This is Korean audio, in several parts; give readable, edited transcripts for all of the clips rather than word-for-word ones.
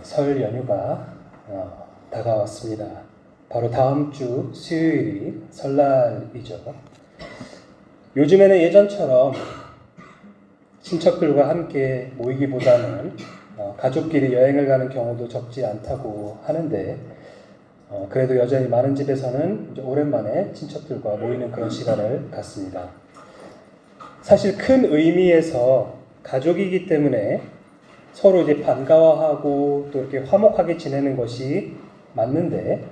설 연휴가 다가왔습니다. 바로 다음 주 수요일이 설날이죠. 요즘에는 예전처럼 친척들과 함께 모이기보다는 가족끼리 여행을 가는 경우도 적지 않다고 하는데 그래도 여전히 많은 집에서는 이제 오랜만에 친척들과 모이는 그런 시간을 갖습니다. 사실 큰 의미에서 가족이기 때문에 서로 이제 반가워하고 또 이렇게 화목하게 지내는 것이 맞는데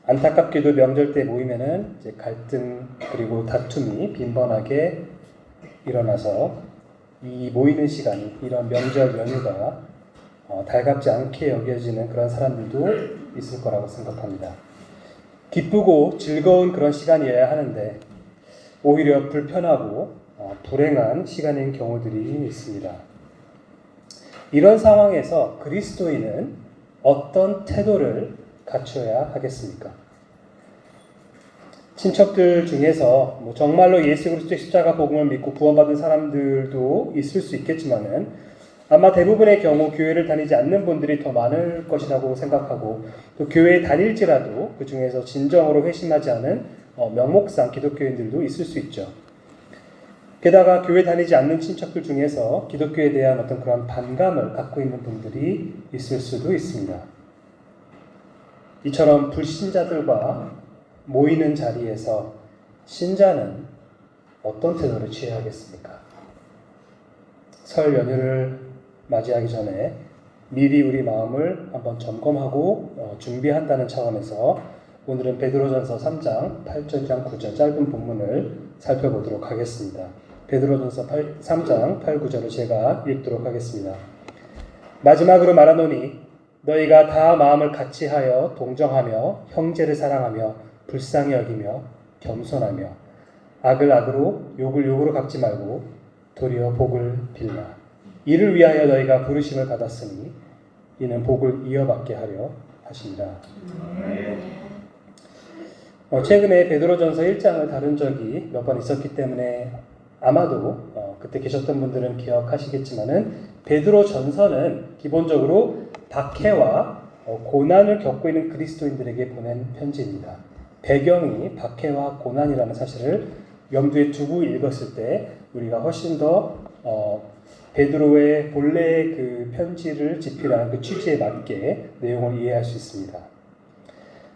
안타깝게도 명절 때 모이면은 이제 갈등 그리고 다툼이 빈번하게 일어나서 이 모이는 시간이 이런 명절 연휴가 달갑지 않게 여겨지는 그런 사람들도 있을 거라고 생각합니다. 기쁘고 즐거운 그런 시간이어야 하는데 오히려 불편하고 불행한 시간인 경우들이 있습니다. 이런 상황에서 그리스도인은 어떤 태도를 갖춰야 하겠습니까? 친척들 중에서 정말로 예수 그리스도의 십자가 복음을 믿고 구원받은 사람들도 있을 수 있겠지만은 아마 대부분의 경우 교회를 다니지 않는 분들이 더 많을 것이라고 생각하고 또 교회에 다닐지라도 그 중에서 진정으로 회심하지 않은 명목상 기독교인들도 있을 수 있죠. 게다가 교회 다니지 않는 친척들 중에서 기독교에 대한 어떤 그런 반감을 갖고 있는 분들이 있을 수도 있습니다. 이처럼 불신자들과 모이는 자리에서 신자는 어떤 태도를 취해야 하겠습니까? 설 연휴를 맞이하기 전에 미리 우리 마음을 한번 점검하고 준비한다는 차원에서 오늘은 베드로전서 3장 8절 9절 짧은 본문을 살펴보도록 하겠습니다. 베드로전서 3장 8, 9절을 제가 읽도록 하겠습니다. 마지막으로 말하노니 너희가 다 마음을 같이하여 동정하며 형제를 사랑하며 불쌍히 여기며 겸손하며 악을 악으로 욕을 욕으로 갚지 말고 도리어 복을 빌라. 이를 위하여 너희가 부르심을 받았으니 이는 복을 이어받게 하려 하시니라. 최근에 베드로전서 1장을 다룬 적이 몇 번 있었기 때문에 아마도 그때 계셨던 분들은 기억하시겠지만은 베드로전서는 기본적으로 박해와 고난을 겪고 있는 그리스도인들에게 보낸 편지입니다. 배경이 박해와 고난이라는 사실을 염두에 두고 읽었을 때 우리가 훨씬 더 베드로의 본래의 그 편지를 집필한 그 취지에 맞게 내용을 이해할 수 있습니다.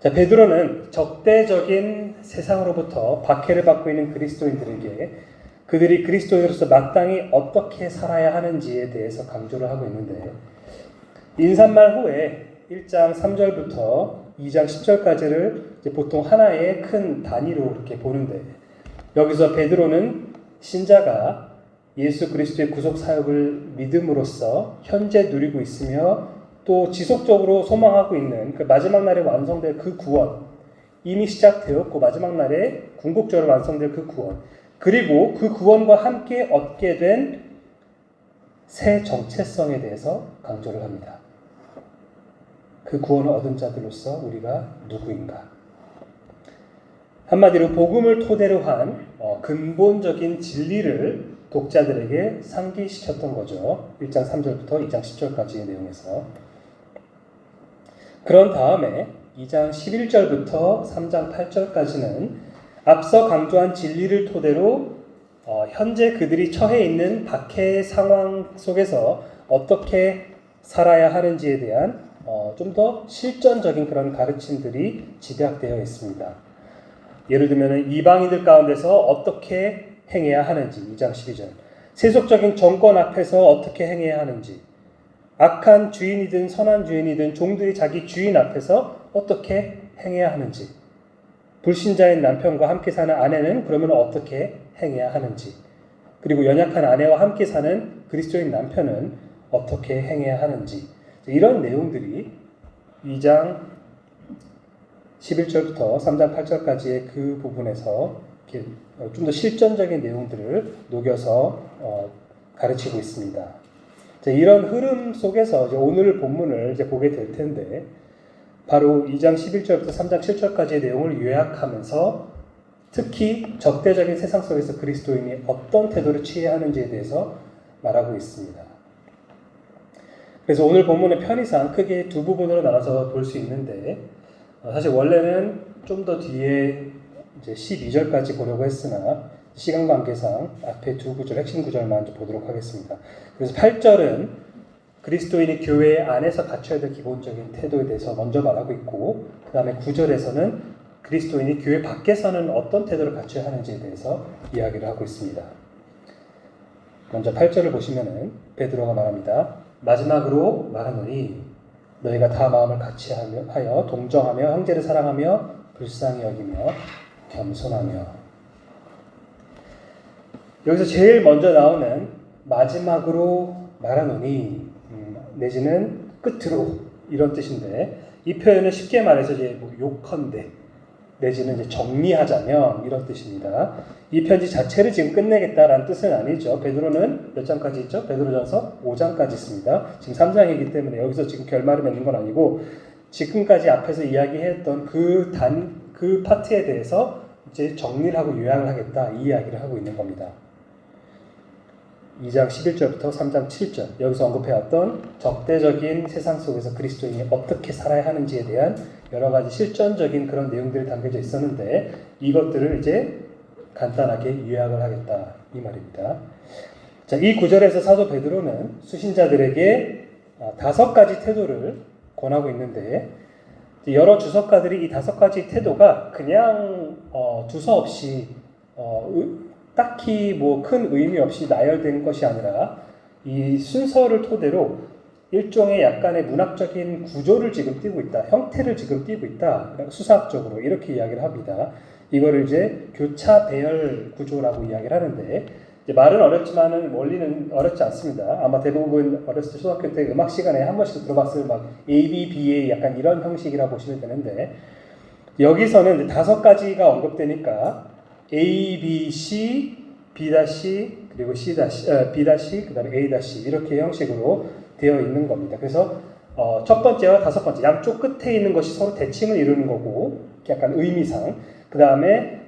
자, 베드로는 적대적인 세상으로부터 박해를 받고 있는 그리스도인들에게 그들이 그리스도인으로서 마땅히 어떻게 살아야 하는지에 대해서 강조를 하고 있는데 인사말 후에 1장 3절부터 2장 10절까지를 보통 하나의 큰 단위로 이렇게 보는데 여기서 베드로는 신자가 예수 그리스도의 구속 사역을 믿음으로써 현재 누리고 있으며 또 지속적으로 소망하고 있는 그 마지막 날에 완성될 그 구원, 이미 시작되었고 마지막 날에 궁극적으로 완성될 그 구원, 그리고 그 구원과 함께 얻게 된 새 정체성에 대해서 강조를 합니다. 그 구원을 얻은 자들로서 우리가 누구인가? 한마디로 복음을 토대로 한 근본적인 진리를 독자들에게 상기시켰던 거죠. 1장 3절부터 2장 10절까지의 내용에서. 그런 다음에 2장 11절부터 3장 8절까지는 앞서 강조한 진리를 토대로 현재 그들이 처해 있는 박해의 상황 속에서 어떻게 살아야 하는지에 대한 좀 더 실전적인 그런 가르침들이 집약되어 있습니다. 예를 들면 이방인들 가운데서 어떻게 행해야 하는지 2장 12절, 세속적인 정권 앞에서 어떻게 행해야 하는지, 악한 주인이든 선한 주인이든 종들이 자기 주인 앞에서 어떻게 행해야 하는지, 불신자인 남편과 함께 사는 아내는 그러면 어떻게 행해야 하는지, 그리고 연약한 아내와 함께 사는 그리스도인 남편은 어떻게 행해야 하는지, 이런 내용들이 2장 11절부터 3장 8절까지의 그 부분에서 좀 더 실전적인 내용들을 녹여서 가르치고 있습니다. 이런 흐름 속에서 오늘 본문을 보게 될 텐데 바로 2장 11절부터 3장 7절까지의 내용을 요약하면서 특히 적대적인 세상 속에서 그리스도인이 어떤 태도를 취해야 하는지에 대해서 말하고 있습니다. 그래서 오늘 본문의 편의상 크게 두 부분으로 나눠서 볼 수 있는데 사실 원래는 좀 더 뒤에 이제 12절까지 보려고 했으나 시간 관계상 앞에 두 구절, 핵심 구절만 좀 보도록 하겠습니다. 그래서 8절은 그리스도인이 교회 안에서 갖춰야 될 기본적인 태도에 대해서 먼저 말하고 있고, 그 다음에 9절에서는 그리스도인이 교회 밖에서는 어떤 태도를 갖춰야 하는지에 대해서 이야기를 하고 있습니다. 먼저 8절을 보시면은 베드로가 말합니다. 마지막으로 말하노니 너희가 다 마음을 같이 하여 동정하며 형제를 사랑하며 불쌍히 여기며 겸손하며. 여기서 제일 먼저 나오는 마지막으로 말하노니 내지는 끝으로 이런 뜻인데, 이 표현은 쉽게 말해서 이제 뭐 욕컨대 내지는 이제 정리하자면 이런 뜻입니다. 이 편지 자체를 지금 끝내겠다라는 뜻은 아니죠. 베드로는 몇 장까지 있죠? 베드로전서 5장까지 있습니다. 지금 3장이기 때문에 여기서 지금 결말을 맺는 건 아니고 지금까지 앞에서 이야기했던 그 파트에 대해서 이제 정리를 하고 요약을 하겠다, 이 이야기를 하고 있는 겁니다. 2장 11절부터 3장 7절, 여기서 언급해왔던 적대적인 세상 속에서 그리스도인이 어떻게 살아야 하는지에 대한 여러 가지 실전적인 그런 내용들이 담겨져 있었는데, 이것들을 이제 간단하게 요약을 하겠다, 이 말입니다. 자, 이 구절에서 사도 베드로는 수신자들에게 5가지 태도를 권하고 있는데, 여러 주석가들이 이 5가지 태도가 그냥 두서없이 딱히 뭐 큰 의미 없이 나열된 것이 아니라 이 순서를 토대로 일종의 약간의 문학적인 구조를 지금 띄고 있다, 형태를 지금 띄고 있다, 수사학적으로 이렇게 이야기를 합니다. 이거를 이제 교차 배열 구조라고 이야기를 하는데, 이제 말은 어렵지만은 원리는 어렵지 않습니다. 아마 대부분 어렸을 때 초등학교 때 음악 시간에 한 번씩 들어봤을 막 A, B, BA 약간 이런 형식이라고 보시면 되는데, 여기서는 5가지가 언급되니까 A, B, C, B' 그리고 C' B' 그 다음에 A' 이렇게 형식으로 되어 있는 겁니다. 그래서 첫 번째와 5번째 양쪽 끝에 있는 것이 서로 대칭을 이루는 거고, 약간 의미상, 그 다음에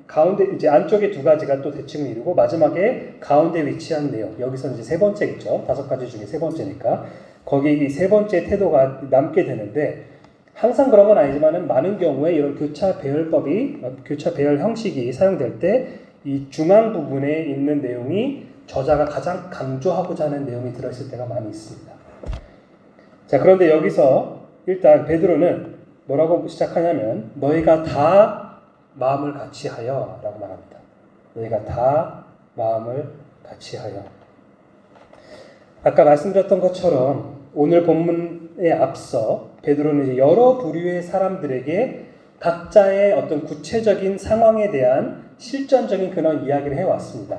가운데 이제 안쪽에 2가지가 또 대칭을 이루고, 마지막에 가운데 위치한 내용, 여기서 이제 3번째겠죠. 5가지 중에 3번째니까 거기 이 3번째 태도가 남게 되는데, 항상 그런 건 아니지만은 많은 경우에 이런 교차 배열 형식이 사용될 때 이 중앙 부분에 있는 내용이 저자가 가장 강조하고자 하는 내용이 들어있을 때가 많이 있습니다. 자, 그런데 여기서 일단 베드로는 뭐라고 시작하냐면 너희가 다 마음을 같이 하여 라고 말합니다. 너희가 다 마음을 같이 하여. 아까 말씀드렸던 것처럼 오늘 본문에 앞서 베드로는 이제 여러 부류의 사람들에게 각자의 어떤 구체적인 상황에 대한 실전적인 그런 이야기를 해왔습니다.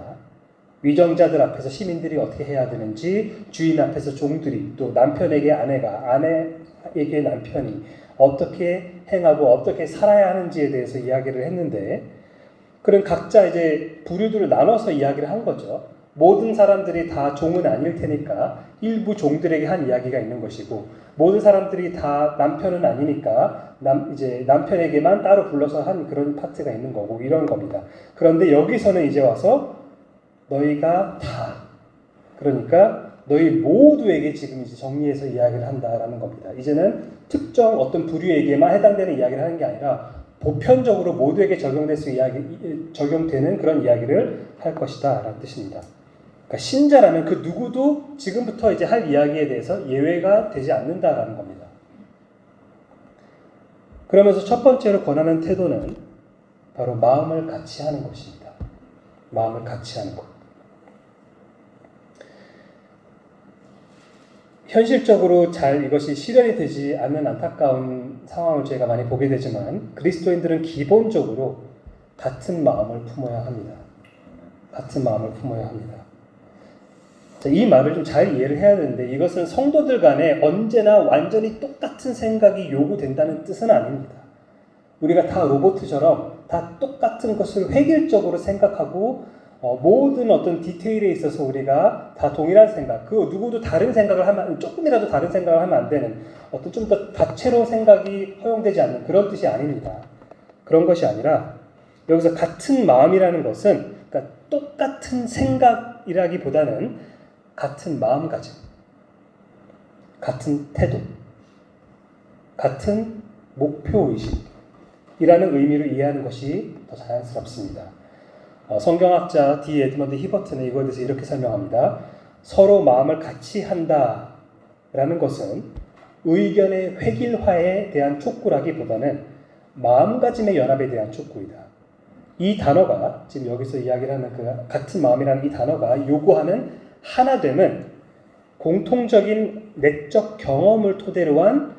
위정자들 앞에서 시민들이 어떻게 해야 되는지, 주인 앞에서 종들이, 또 남편에게 아내가, 아내에게 남편이 어떻게 행하고 어떻게 살아야 하는지에 대해서 이야기를 했는데, 그런 각자 이제 부류들을 나눠서 이야기를 한 거죠. 모든 사람들이 다 종은 아닐 테니까 일부 종들에게 한 이야기가 있는 것이고, 모든 사람들이 다 남편은 아니니까 이제 남편에게만 따로 불러서 한 그런 파트가 있는 거고, 이런 겁니다. 그런데 여기서는 이제 와서 너희가 다, 그러니까 너희 모두에게 지금 이제 정리해서 이야기를 한다라는 겁니다. 이제는 특정 어떤 부류에게만 해당되는 이야기를 하는 게 아니라 보편적으로 모두에게 적용되는 그런 이야기를 할 것이다 라는 뜻입니다. 그러니까 신자라면 그 누구도 지금부터 이제 할 이야기에 대해서 예외가 되지 않는다라는 겁니다. 그러면서 첫 번째로 권하는 태도는 바로 마음을 같이 하는 것입니다. 마음을 같이 하는 것. 현실적으로 잘 이것이 실현이 되지 않는 안타까운 상황을 저희가 많이 보게 되지만, 그리스도인들은 기본적으로 같은 마음을 품어야 합니다. 같은 마음을 품어야 합니다. 자, 이 말을 좀 잘 이해를 해야 되는데, 이것은 성도들 간에 언제나 완전히 똑같은 생각이 요구된다는 뜻은 아닙니다. 우리가 다 로봇처럼 다 똑같은 것을 획일적으로 생각하고 모든 어떤 디테일에 있어서 우리가 다 동일한 생각, 그 누구도 다른 생각을 하면, 조금이라도 다른 생각을 하면 안 되는 어떤 좀 더 다채로운 생각이 허용되지 않는 그런 뜻이 아닙니다. 그런 것이 아니라 여기서 같은 마음이라는 것은, 그러니까 똑같은 생각이라기보다는 같은 마음가짐, 같은 태도, 같은 목표의식이라는 의미로 이해하는 것이 더 자연스럽습니다. 성경학자 D. 에드먼드 히버트는 이거에 대해서 이렇게 설명합니다. 서로 마음을 같이 한다라는 것은 의견의 획일화에 대한 촉구라기보다는 마음가짐의 연합에 대한 촉구이다. 이 단어가 지금 여기서 이야기를 하는 그 같은 마음이라는 이 단어가 요구하는 하나됨은 공통적인 내적 경험을 토대로 한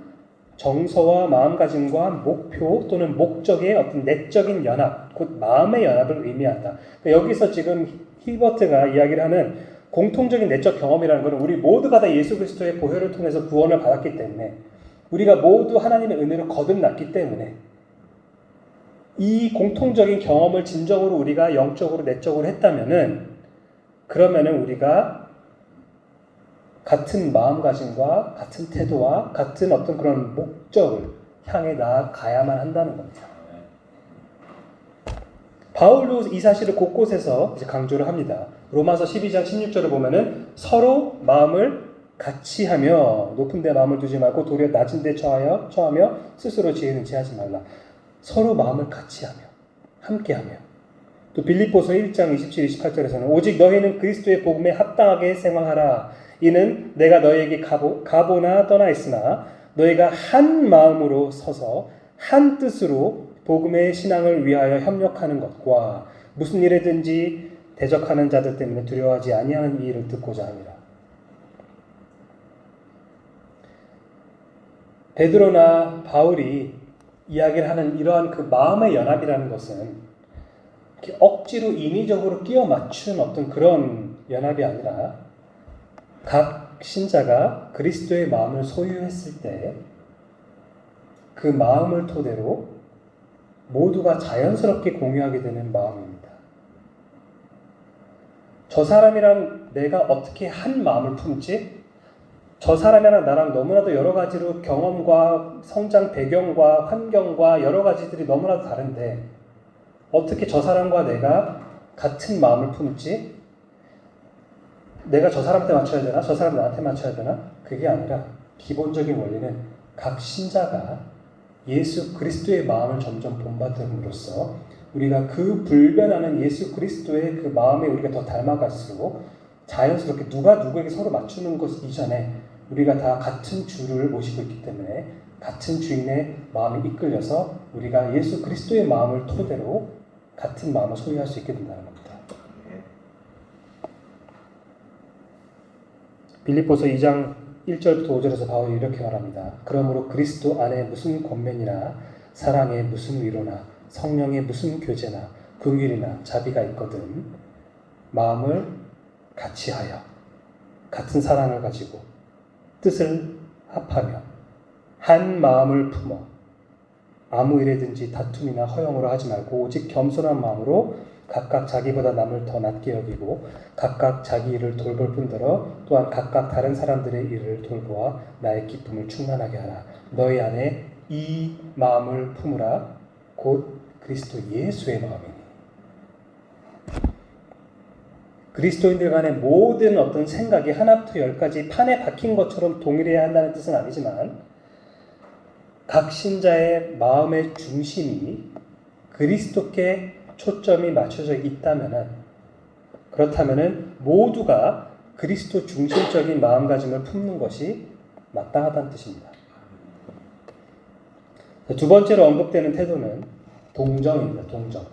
정서와 마음가짐과 목표 또는 목적의 어떤 내적인 연합, 곧 마음의 연합을 의미한다. 그러니까 여기서 지금 히버트가 이야기를 하는 공통적인 내적 경험이라는 것은 우리 모두가 다 예수 그리스도의 보혈을 통해서 구원을 받았기 때문에, 우리가 모두 하나님의 은혜로 거듭났기 때문에 이 공통적인 경험을 진정으로 우리가 영적으로 내적으로 했다면은, 그러면은 우리가 같은 마음가짐과 같은 태도와 같은 어떤 그런 목적을 향해 나아가야만 한다는 겁니다. 바울도 이 사실을 곳곳에서 이제 강조를 합니다. 로마서 12장 16절을 보면은 서로 마음을 같이 하며 높은 데 마음을 두지 말고 도리어 낮은 데 처하며 스스로 지혜는 지하지 말라. 서로 마음을 같이 하며 함께 하며. 또 빌립보서 1장 27, 28절에서는 오직 너희는 그리스도의 복음에 합당하게 생활하라. 이는 내가 너희에게 가보나 떠나 있으나 너희가 한 마음으로 서서 한 뜻으로 복음의 신앙을 위하여 협력하는 것과 무슨 일에든지 대적하는 자들 때문에 두려워하지 아니하는 이 일을 듣고자 합니다. 베드로나 바울이 이야기를 하는 이러한 그 마음의 연합이라는 것은 이렇게 억지로 인위적으로 끼워 맞춘 어떤 그런 연합이 아니라 각 신자가 그리스도의 마음을 소유했을 때 그 마음을 토대로 모두가 자연스럽게 공유하게 되는 마음입니다. 저 사람이랑 내가 어떻게 한 마음을 품지? 저 사람이랑 나랑 너무나도 여러 가지로 경험과 성장 배경과 환경과 여러 가지들이 너무나도 다른데 어떻게 저 사람과 내가 같은 마음을 품지? 내가 저 사람한테 맞춰야 되나? 저 사람 나한테 맞춰야 되나? 그게 아니라 기본적인 원리는 각 신자가 예수 그리스도의 마음을 점점 본받음으로써 우리가 그 불변하는 예수 그리스도의 그 마음에 우리가 더 닮아갈수록 자연스럽게 누가 누구에게 서로 맞추는 것 이전에 우리가 다 같은 주를 모시고 있기 때문에 같은 주인의 마음에 이끌려서 우리가 예수 그리스도의 마음을 토대로 같은 마음을 소유할 수 있게 된다는 겁니다. 빌립보서 2장 1절부터 5절에서 바울이 이렇게 말합니다. 그러므로 그리스도 안에 무슨 권면이나 사랑에 무슨 위로나 성령의 무슨 교제나 긍휼이나 자비가 있거든 마음을 같이 하여 같은 사랑을 가지고 뜻을 합하며 한 마음을 품어 아무 일에든지 다툼이나 허영으로 하지 말고 오직 겸손한 마음으로 각각 자기보다 남을 더 낮게 여기고 각각 자기 일을 돌볼 뿐더러 또한 각각 다른 사람들의 일을 돌보아 나의 기쁨을 충만하게 하라. 너희 안에 이 마음을 품으라. 곧 그리스도 예수의 마음이니. 그리스도인들 간의 모든 어떤 생각이 하나부터 열까지 판에 박힌 것처럼 동일해야 한다는 뜻은 아니지만 각 신자의 마음의 중심이 그리스도께 초점이 맞춰져 있다면은 그렇다면은 모두가 그리스도 중심적인 마음가짐을 품는 것이 마땅하다는 뜻입니다. 두 번째로 언급되는 태도는 동정입니다. 동정.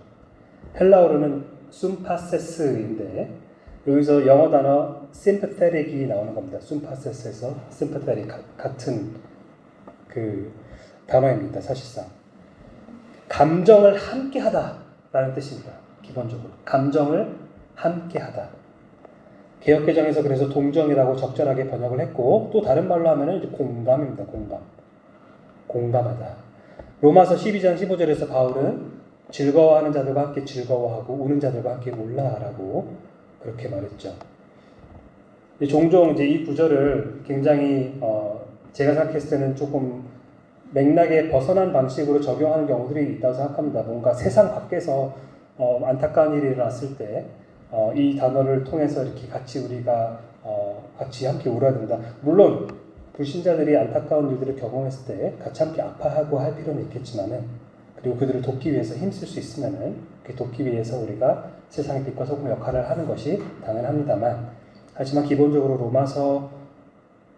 헬라어로는 숨파세스인데 여기서 영어 단어 sympathetic이 나오는 겁니다. 숨파세스에서 sympathetic 같은 그 단어입니다. 사실상 감정을 함께하다. 라는 뜻입니다. 기본적으로 감정을 함께하다. 개역개정에서 그래서 동정이라고 적절하게 번역을 했고 또 다른 말로 하면 이제 공감입니다. 공감하다. 로마서 12장 15절에서 바울은 즐거워하는 자들과 함께 즐거워하고 우는 자들과 함께 울라라고 그렇게 말했죠. 종종 이제 이 구절을 굉장히 제가 생각했을 때는 조금 맥락에 벗어난 방식으로 적용하는 경우들이 있다고 생각합니다. 뭔가 세상 밖에서 안타까운 일이 일어났을 때 이 단어를 통해서 이렇게 같이 우리가 같이 함께 울어야 된다. 물론 불신자들이 안타까운 일들을 경험했을 때 같이 함께 아파하고 할 필요는 있겠지만은, 그리고 그들을 돕기 위해서 힘쓸 수 있으면은 그 돕기 위해서 우리가 세상의 빛과 소금 역할을 하는 것이 당연합니다만, 하지만 기본적으로 로마서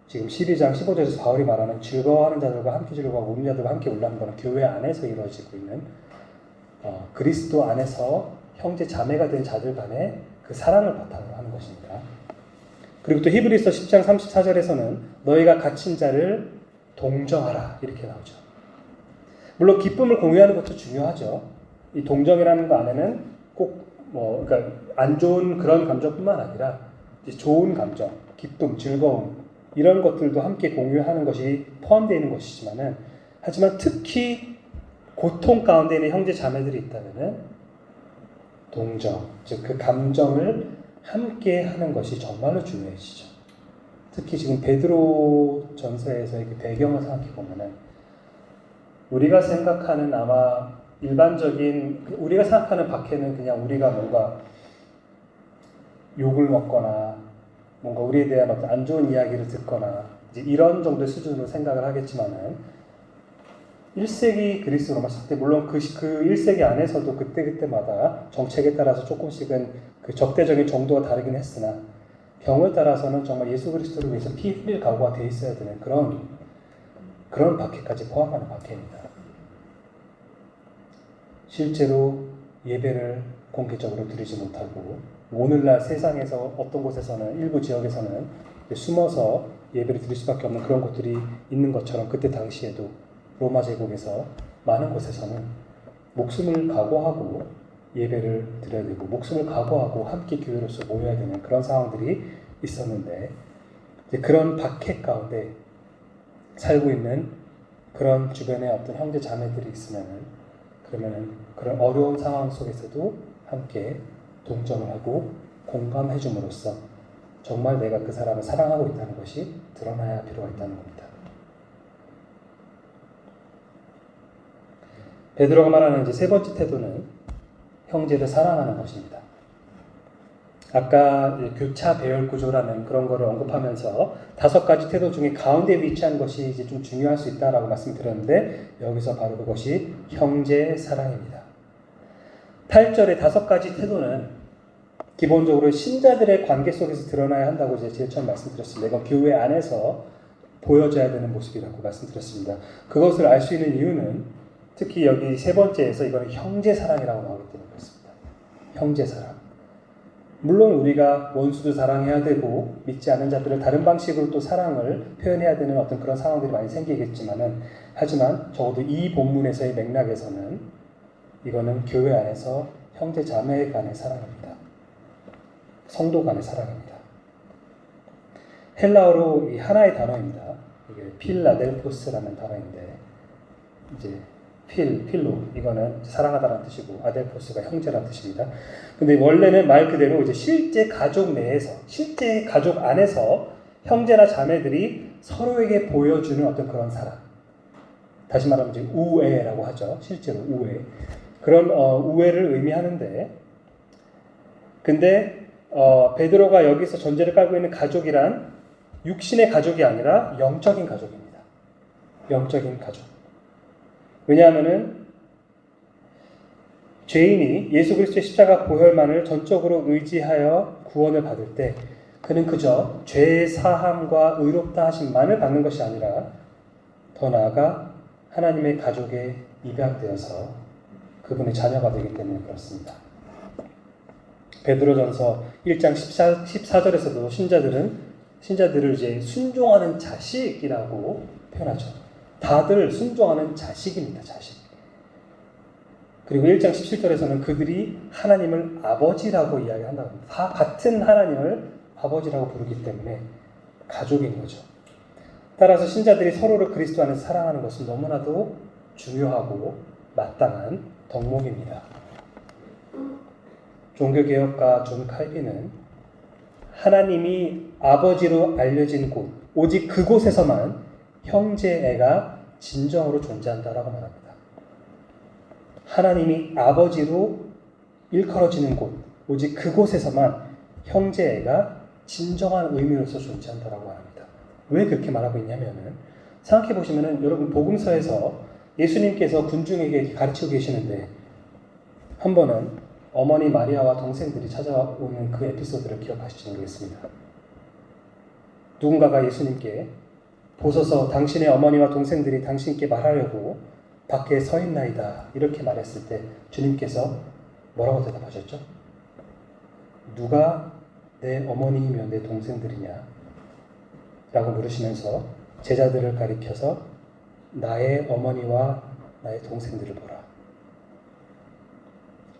지금 12장 15절에서 바울이 말하는 즐거워하는 자들과 함께 즐거워하고 우는 자들과 함께 울라는 것은 교회 안에서 이루어지고 있는 그리스도 안에서 형제 자매가 된 자들 간의 그 사랑을 바탕으로 하는 것입니다. 그리고 또 히브리서 10장 34절에서는 너희가 갇힌 자를 동정하라 이렇게 나오죠. 물론 기쁨을 공유하는 것도 중요하죠. 이 동정이라는 거 안에는 꼭 그러니까 안 좋은 그런 감정뿐만 아니라 이제 좋은 감정, 기쁨, 즐거움 이런 것들도 함께 공유하는 것이 포함되어 있는 것이지만은, 하지만 특히 고통 가운데 있는 형제 자매들이 있다면은 동정, 즉 그 감정을 함께 하는 것이 정말로 중요해지죠. 특히 지금 베드로 전서에서의 그 배경을 생각해 보면은 우리가 생각하는 아마 일반적인 우리가 생각하는 박해는 그냥 우리가 뭔가 욕을 먹거나 뭔가 우리에 대한 어떤 안 좋은 이야기를 듣거나 이제 이런 정도의 수준으로 생각을 하겠지만은 1세기 그리스 로마 시대 물론 그 1세기 안에서도 그때마다 정책에 따라서 조금씩은 그 적대적인 정도가 다르긴 했으나 경우에 따라서는 정말 예수 그리스도를 위해서 피 흘릴 각오가 돼 있어야 되는 그런 박해까지 포함하는 박해입니다. 실제로 예배를 공개적으로 드리지 못하고 오늘날 세상에서 어떤 곳에서는 일부 지역에서는 숨어서 예배를 드릴 수밖에 없는 그런 곳들이 있는 것처럼 그때 당시에도 로마 제국에서 많은 곳에서는 목숨을 각오하고 예배를 드려야 되고 목숨을 각오하고 함께 교회로서 모여야 되는 그런 상황들이 있었는데, 이제 그런 박해 가운데 살고 있는 그런 주변에 어떤 형제 자매들이 그러면은 그런 어려운 상황 속에서도 함께 동정을 하고 공감해 줌으로써 정말 내가 그 사람을 사랑하고 있다는 것이 드러나야 할 필요가 있다는 겁니다. 베드로가 말하는 이제 세 번째 태도는 형제를 사랑하는 것입니다. 아까 교차 배열 구조라는 그런 거를 언급하면서 5가지 태도 중에 가운데 위치한 것이 이제 좀 중요할 수 있다라고 말씀드렸는데, 여기서 바로 그것이 형제 사랑입니다. 8절의 5가지 태도는 기본적으로 신자들의 관계 속에서 드러나야 한다고 이제 제일 처음 말씀드렸습니다. 이건 교회 안에서 보여져야 되는 모습이라고 말씀드렸습니다. 그것을 알 수 있는 이유는 특히 여기 세 번째에서 이거는 형제 사랑이라고 나오기 때문에 그렇습니다. 형제 사랑. 물론 우리가 원수도 사랑해야 되고 믿지 않는 자들을 다른 방식으로 또 사랑을 표현해야 되는 어떤 그런 상황들이 많이 생기겠지만은, 하지만 적어도 이 본문에서의 맥락에서는 이거는 교회 안에서 형제 자매 간의 사랑입니다. 성도 간의 사랑입니다. 헬라어로 이 하나의 단어입니다. 이게 필라델포스라는 단어인데, 이제 필로 이거는 사랑하다라는 뜻이고 아델포스가 형제라는 뜻입니다. 근데 원래는 말 그대로 이제 실제 가족 내에서, 실제 가족 안에서 형제나 자매들이 서로에게 보여주는 어떤 그런 사랑. 다시 말하면 이제 우애라고 하죠. 실제로 우애. 그런 우애를 의미하는데, 근데 베드로가 여기서 전제를 깔고 있는 가족이란 육신의 가족이 아니라 영적인 가족입니다. 영적인 가족. 왜냐하면은 죄인이 예수 그리스도의 십자가 보혈만을 전적으로 의지하여 구원을 받을 때 그는 그저 죄의 사함과 의롭다 하심만을 받는 것이 아니라 더 나아가 하나님의 가족에 입양되어서 그분의 자녀가 되기 때문에 그렇습니다. 베드로전서 1장 14절에서도 신자들을 이제 순종하는 자식이라고 표현하죠. 다들 순종하는 자식입니다. 자식. 그리고 1장 17절에서는 그들이 하나님을 아버지라고 이야기한다고 합니다. 다 같은 하나님을 아버지라고 부르기 때문에 가족인 거죠. 따라서 신자들이 서로를 그리스도 안에서 사랑하는 것은 너무나도 중요하고 마땅한 덕목입니다. 종교개혁가 존 칼빈은 하나님이 아버지로 알려진 곳, 오직 그곳에서만 형제애가 진정으로 존재한다라고 말합니다. 하나님이 아버지로 일컬어지는 곳, 오직 그곳에서만 형제애가 진정한 의미로서 존재한다라고 말합니다. 왜 그렇게 말하고 있냐면은 생각해 보시면은 여러분 복음서에서 예수님께서 군중에게 가르치고 계시는데 한 번은 어머니 마리아와 동생들이 찾아오는 그 에피소드를 기억하실지 모르겠습니다. 누군가가 예수님께 보소서 당신의 어머니와 동생들이 당신께 말하려고 밖에 서 있나이다 이렇게 말했을 때 주님께서 뭐라고 대답하셨죠? 누가 내 어머니이며 내 동생들이냐? 라고 물으시면서 제자들을 가리켜서 나의 어머니와 나의 동생들을 보라.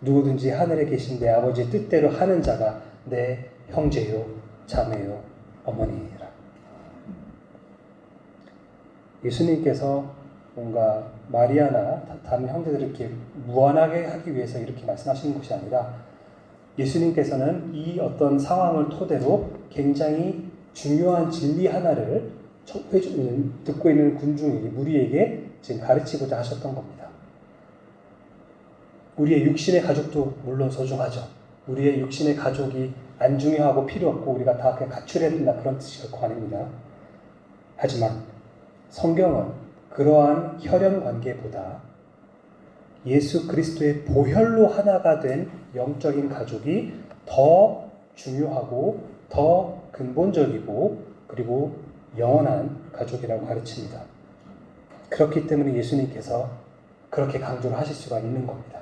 누구든지 하늘에 계신 내 아버지의 뜻대로 하는 자가 내 형제요, 자매요, 어머니이라. 예수님께서 뭔가 마리아나 다른 형제들을 이렇게 무한하게 하기 위해서 이렇게 말씀하시는 것이 아니라 예수님께서는 이 어떤 상황을 토대로 굉장히 중요한 진리 하나를 듣고 있는 군중에게, 무리에게 지금 가르치고자 하셨던 겁니다. 우리의 육신의 가족도 물론 소중하죠. 우리의 육신의 가족이 안 중요하고 필요 없고 우리가 다 그냥 갖추려야 된다 그런 뜻이 결코 아닙니다. 하지만 성경은 그러한 혈연 관계보다 예수 그리스도의 보혈로 하나가 된 영적인 가족이 더 중요하고 더 근본적이고 그리고 영원한 가족이라고 가르칩니다. 그렇기 때문에 예수님께서 그렇게 강조를 하실 수가 있는 겁니다.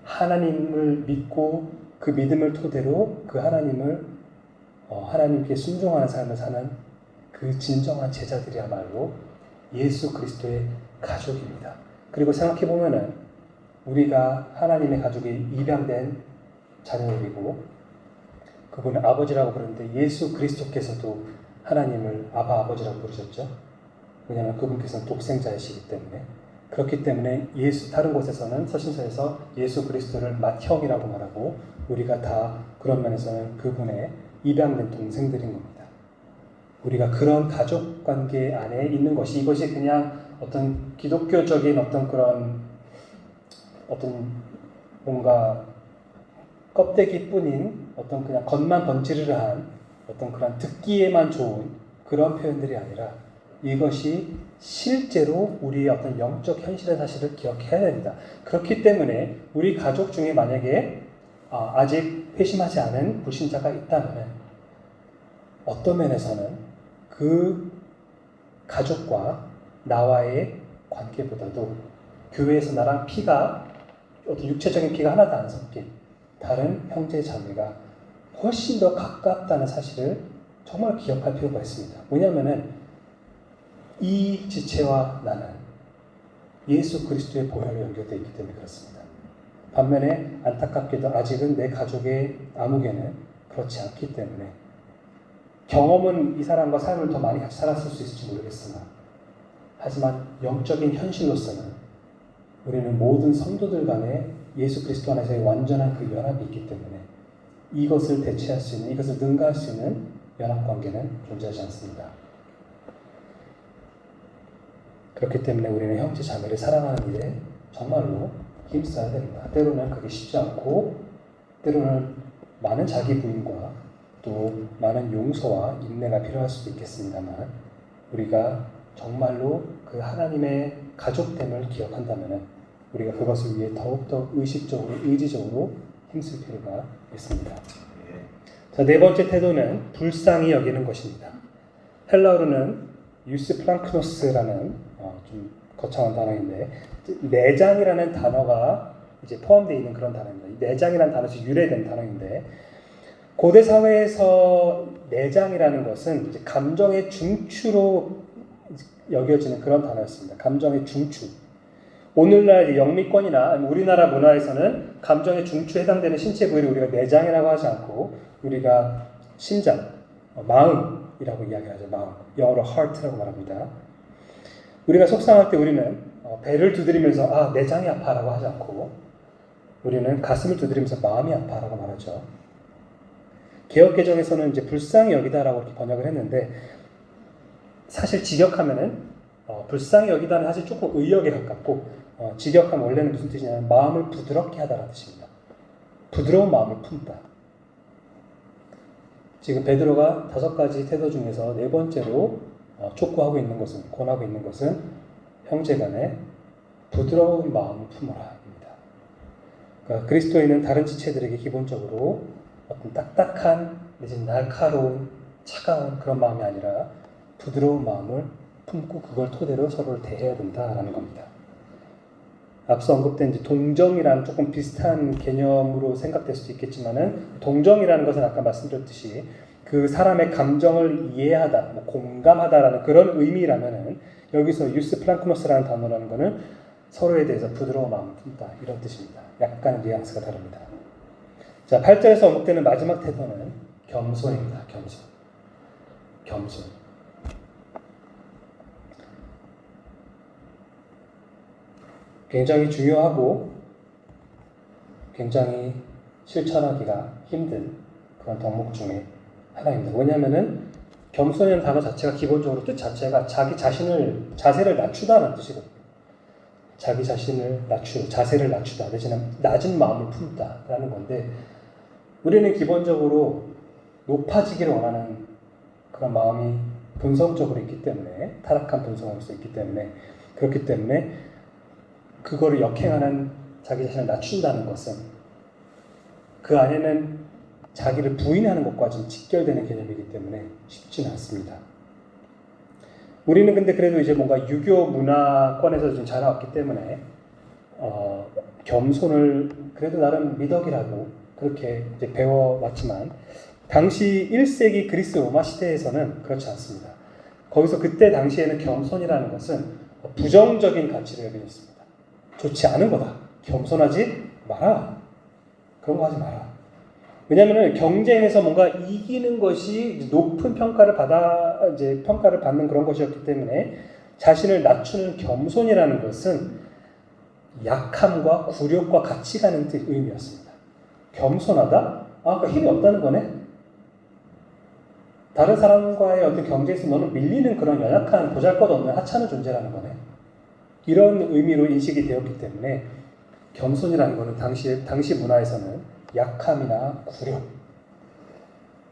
하나님을 믿고 그 믿음을 토대로 그 하나님께 순종하는 삶을 사는 그 진정한 제자들이야말로 예수 그리스도의 가족입니다. 그리고 생각해 보면은 우리가 하나님의 가족이 입양된 자녀들이고 그분은 아버지라고 부르는데 예수 그리스도께서도 하나님을 아버지라고 부르셨죠. 왜냐하면 그분께서는 독생자이시기 때문에. 그렇기 때문에 다른 곳에서는 서신서에서 예수 그리스도를 맏형이라고 말하고 우리가 다 그런 면에서는 그분의 입양된 동생들인 겁니다. 우리가 그런 가족 관계 안에 있는 것이 이것이 그냥 어떤 기독교적인 어떤 뭔가 껍데기뿐인 어떤 그냥 겉만 번지르르한 어떤 그런 듣기에만 좋은 그런 표현들이 아니라 이것이 실제로 우리의 어떤 영적 현실의 사실을 기억해야 됩니다. 그렇기 때문에 우리 가족 중에 만약에 아직 회심하지 않은 불신자가 있다면 어떤 면에서는 그 가족과 나와의 관계보다도 교회에서 나랑 어떤 육체적인 피가 하나도 안 섞인 다른 형제 자매가 훨씬 더 가깝다는 사실을 정말 기억할 필요가 있습니다. 왜냐하면은 이 지체와 나는 예수 그리스도의 보혈로 연결되어 있기 때문에 그렇습니다. 반면에 안타깝게도 아직은 내 가족의 아무개는 그렇지 않기 때문에 경험은 이 사람과 삶을 더 많이 같이 살았을 수 있을지 모르겠으나 하지만 영적인 현실로서는 우리는 모든 성도들 간에 예수 그리스도 안에서의 완전한 그 연합이 있기 때문에 이것을 대체할 수 있는, 이것을 능가할 수 있는 연합관계는 존재하지 않습니다. 그렇기 때문에 우리는 형제 자매를 사랑하는 일에 정말로 힘써야 됩니다. 때로는 그게 쉽지 않고 때로는 많은 자기 부인과 또 많은 용서와 인내가 필요할 수도 있겠습니다만 우리가 정말로 그 하나님의 가족됨을 기억한다면 우리가 그것을 위해 더욱더 의식적으로 의지적으로 힘쓸 필요가 있습니다. 자, 네 번째 태도는 불쌍히 여기는 것입니다. 헬라어로는 유스플랑크노스라는 좀 거창한 단어인데 내장이라는 단어가 이제 포함되어 있는 그런 단어입니다. 이 내장이라는 단어에서 유래된 단어인데 고대 사회에서 내장이라는 것은 이제 감정의 중추로 여겨지는 그런 단어였습니다. 감정의 중추. 오늘날 영미권이나 우리나라 문화에서는 감정의 중추에 해당되는 신체 부위를 우리가 내장이라고 하지 않고 우리가 심장, 마음이라고 이야기하죠. 마음. 영어로 heart라고 말합니다. 우리가 속상할 때 우리는 배를 두드리면서 내장이 아파라고 하지 않고 우리는 가슴을 두드리면서 마음이 아파라고 말하죠. 개역개정에서는 이제 불쌍히 여기다라고 이렇게 번역을 했는데 사실 직역하면은 불쌍히 여기다는 사실 조금 의역에 가깝고 직역하면 원래는 무슨 뜻이냐면 마음을 부드럽게 하다라는 뜻입니다. 부드러운 마음을 품다. 지금 베드로가 5가지 태도 중에서 네 번째로 촉구하고 있는 것은, 권하고 있는 것은 형제간에 부드러운 마음을 품어라입니다. 그러니까 그리스도인은 다른 지체들에게 기본적으로 어떤 딱딱한 내지는 날카로운 차가운 그런 마음이 아니라 부드러운 마음을 품고 그걸 토대로 서로를 대해야 된다라는 겁니다. 앞서 언급된 이제 동정이라는 조금 비슷한 개념으로 생각될 수도 있겠지만은, 동정이라는 것은 아까 말씀드렸듯이 그 사람의 감정을 이해하다, 공감하다라는 그런 의미라면은, 여기서 유스 플랑크노스라는 단어라는 것은 서로에 대해서 부드러운 마음을 품다 이런 뜻입니다. 약간 뉘앙스가 다릅니다. 자, 8절에서 언급되는 마지막 태도는 겸손입니다. 겸손. 굉장히 중요하고 굉장히 실천하기가 힘든 그런 덕목 중에 하나입니다. 왜냐하면은 겸손이라는 단어 자체가 기본적으로 뜻 자체가 자기 자세를 낮추다는 뜻이거든요. 자기 자신을 자세를 낮추다, 내지는 낮은 마음을 품다라는 건데, 우리는 기본적으로 높아지기를 원하는 그런 마음이 본성적으로 있기 때문에, 타락한 본성으로서 있기 때문에, 그렇기 때문에 그거를 역행하는 자기 자신을 낮춘다는 것은 그 안에는 자기를 부인하는 것과 좀 직결되는 개념이기 때문에 쉽지는 않습니다. 우리는 근데 그래도 이제 뭔가 유교 문화권에서 좀 자라왔기 때문에 겸손을 그래도 나름 미덕이라고 그렇게 이제 배워왔지만, 당시 1세기 그리스 로마 시대에서는 그렇지 않습니다. 거기서 그때 당시에는 겸손이라는 것은 부정적인 가치를 여기고 있습니다. 좋지 않은 거다. 겸손하지 마라. 그런 거 하지 마라. 왜냐하면 경쟁에서 뭔가 이기는 것이 높은 평가를 받는 그런 것이었기 때문에, 자신을 낮추는 겸손이라는 것은 약함과 굴욕과 같이 가는 의미였습니다. 겸손하다? 그러니까 힘이 없다는 거네? 다른 사람과의 어떤 경쟁에서 너는 밀리는 그런 연약한 보잘것없는 하찮은 존재라는 거네. 이런 의미로 인식이 되었기 때문에 겸손이라는 것은 당시 문화에서는 약함이나 굴욕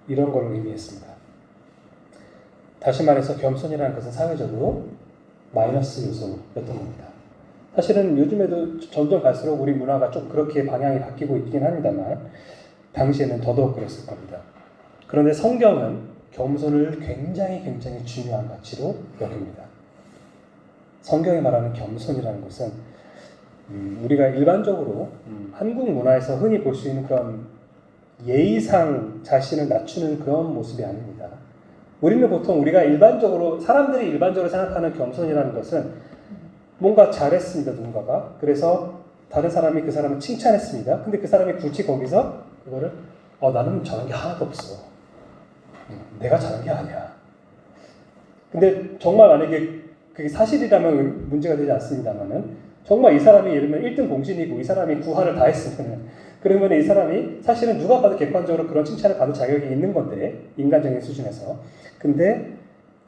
이런 걸 의미했습니다. 다시 말해서 겸손이라는 것은 사회적으로 마이너스 요소였던 겁니다. 사실은 요즘에도 점점 갈수록 우리 문화가 좀 그렇게 방향이 바뀌고 있긴 합니다만, 당시에는 더더욱 그랬을 겁니다. 그런데 성경은 겸손을 굉장히 중요한 가치로 여깁니다. 성경이 말하는 겸손이라는 것은 우리가 일반적으로 한국 문화에서 흔히 볼 수 있는 그런 예의상 자신을 낮추는 그런 모습이 아닙니다. 우리는 보통 사람들이 일반적으로 생각하는 겸손이라는 것은 뭔가 잘했습니다, 누군가가. 그래서 다른 사람이 그 사람을 칭찬했습니다. 근데 그 사람이 굳이 거기서 그거를 나는 잘한 게 하나도 없어. 내가 잘한 게 아니야. 근데 정말 만약에 그게 사실이라면 문제가 되지 않습니다만은, 정말 이 사람이 예를 들면 1등 공신이고 이 사람이 구하를 다 했으면, 그러면 이 사람이 사실은 누가 봐도 객관적으로 그런 칭찬을 받을 자격이 있는 건데, 인간적인 수준에서. 근데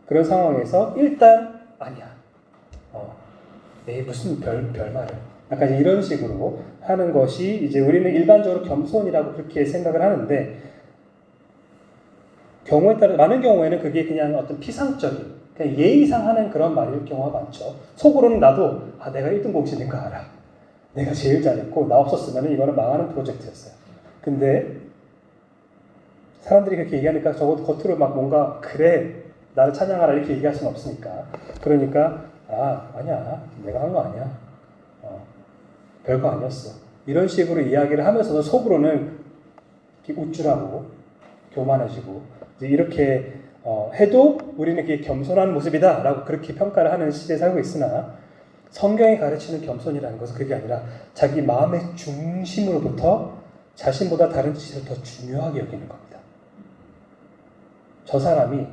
그런 상황에서 일단 아니야. 무슨 별말을. 약간 이런 식으로 하는 것이 이제 우리는 일반적으로 겸손이라고 그렇게 생각을 하는데, 경우에 따라 많은 경우에는 그게 그냥 어떤 피상적인, 그냥 예의상 하는 그런 말일 경우가 많죠. 속으로는 나도 내가 1등 공신인 거 알아. 내가 제일 잘했고 나 없었으면 이거는 망하는 프로젝트였어요. 근데 사람들이 그렇게 얘기하니까 적어도 겉으로 막 뭔가 그래 나를 찬양하라 이렇게 얘기할 수는 없으니까, 그러니까 아니야 내가 한 거 아니야, 별거 아니었어, 이런 식으로 이야기를 하면서도 속으로는 우쭐하고 교만해지고 이렇게 해도 우리는 그게 겸손한 모습이다 라고 그렇게 평가를 하는 시대에 살고 있으나, 성경이 가르치는 겸손이라는 것은 그게 아니라 자기 마음의 중심으로부터 자신보다 다른 지체를 더 중요하게 여기는 겁니다. 저 사람이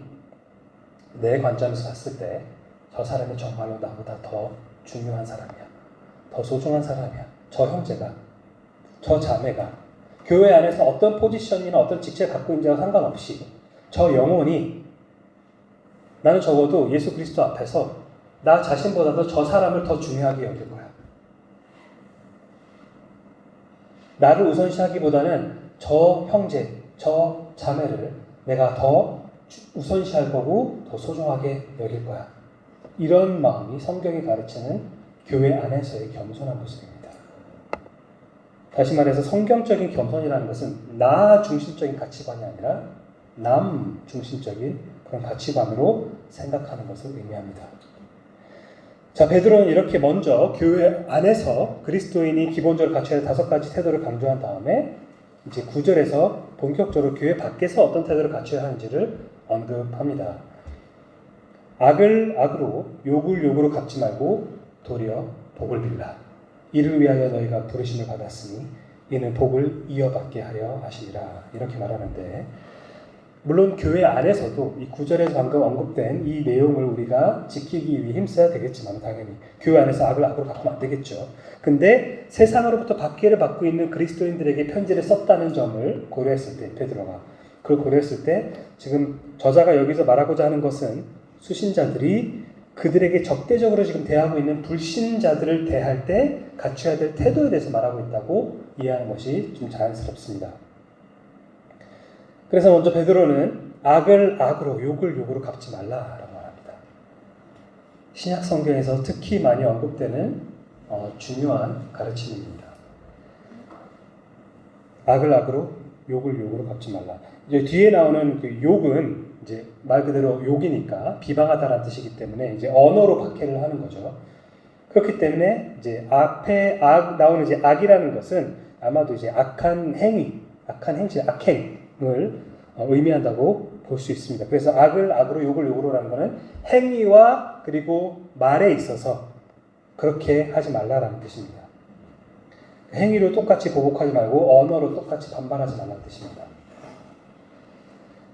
내 관점에서 봤을 때 저 사람이 정말로 나보다 더 중요한 사람이야, 더 소중한 사람이야. 저 형제가, 저 자매가 교회 안에서 어떤 포지션이나 어떤 직책을 갖고 있는지와 상관없이 저 영혼이, 나는 적어도 예수 그리스도 앞에서 나 자신보다도 저 사람을 더 중요하게 여길 거야. 나를 우선시하기보다는 저 형제, 저 자매를 내가 더 우선시할 거고 더 소중하게 여길 거야. 이런 마음이 성경이 가르치는 교회 안에서의 겸손한 모습입니다. 다시 말해서 성경적인 겸손이라는 것은 나 중심적인 가치관이 아니라 남 중심적인 그런 가치관으로 생각하는 것을 의미합니다. 자, 베드로는 이렇게 먼저 교회 안에서 그리스도인이 기본적으로 갖춰야 할 5가지 태도를 강조한 다음에 이제 9절에서 본격적으로 교회 밖에서 어떤 태도를 갖춰야 하는지를 언급합니다. 악을 악으로 욕을 욕으로 갚지 말고 도리어 복을 빌라. 이를 위하여 너희가 부르심을 받았으니 이는 복을 이어받게 하려 하시니라. 이렇게 말하는데 물론 교회 안에서도 이 9절에서 방금 언급된 이 내용을 우리가 지키기 위해 힘써야 되겠지만 당연히 교회 안에서 악을 악으로 갚으면 안 되겠죠. 근데 세상으로부터 박해를 받고 있는 그리스도인들에게 편지를 썼다는 점을 고려했을 때 베드로가 그걸 고려했을 때 지금 저자가 여기서 말하고자 하는 것은 수신자들이 그들에게 적대적으로 지금 대하고 있는 불신자들을 대할 때 갖춰야 될 태도에 대해서 말하고 있다고 이해하는 것이 좀 자연스럽습니다. 그래서 먼저 베드로는 악을 악으로 욕을 욕으로 갚지 말라라고 말합니다. 신약 성경에서 특히 많이 언급되는 중요한 가르침입니다. 악을 악으로 욕을 욕으로 갚지 말라. 이제 뒤에 나오는 그 욕은 이제 말 그대로 욕이니까 비방하다라는 뜻이기 때문에 이제 언어로 박해를 하는 거죠. 그렇기 때문에 이제 앞에 나오는 이제 악이라는 것은 아마도 이제 악한 행위, 악행을 의미한다고 볼 수 있습니다. 그래서 악을 악으로 욕을 욕으로라는 것은 행위와 그리고 말에 있어서 그렇게 하지 말라라는 뜻입니다. 행위로 똑같이 보복하지 말고 언어로 똑같이 반발하지 말라는 뜻입니다.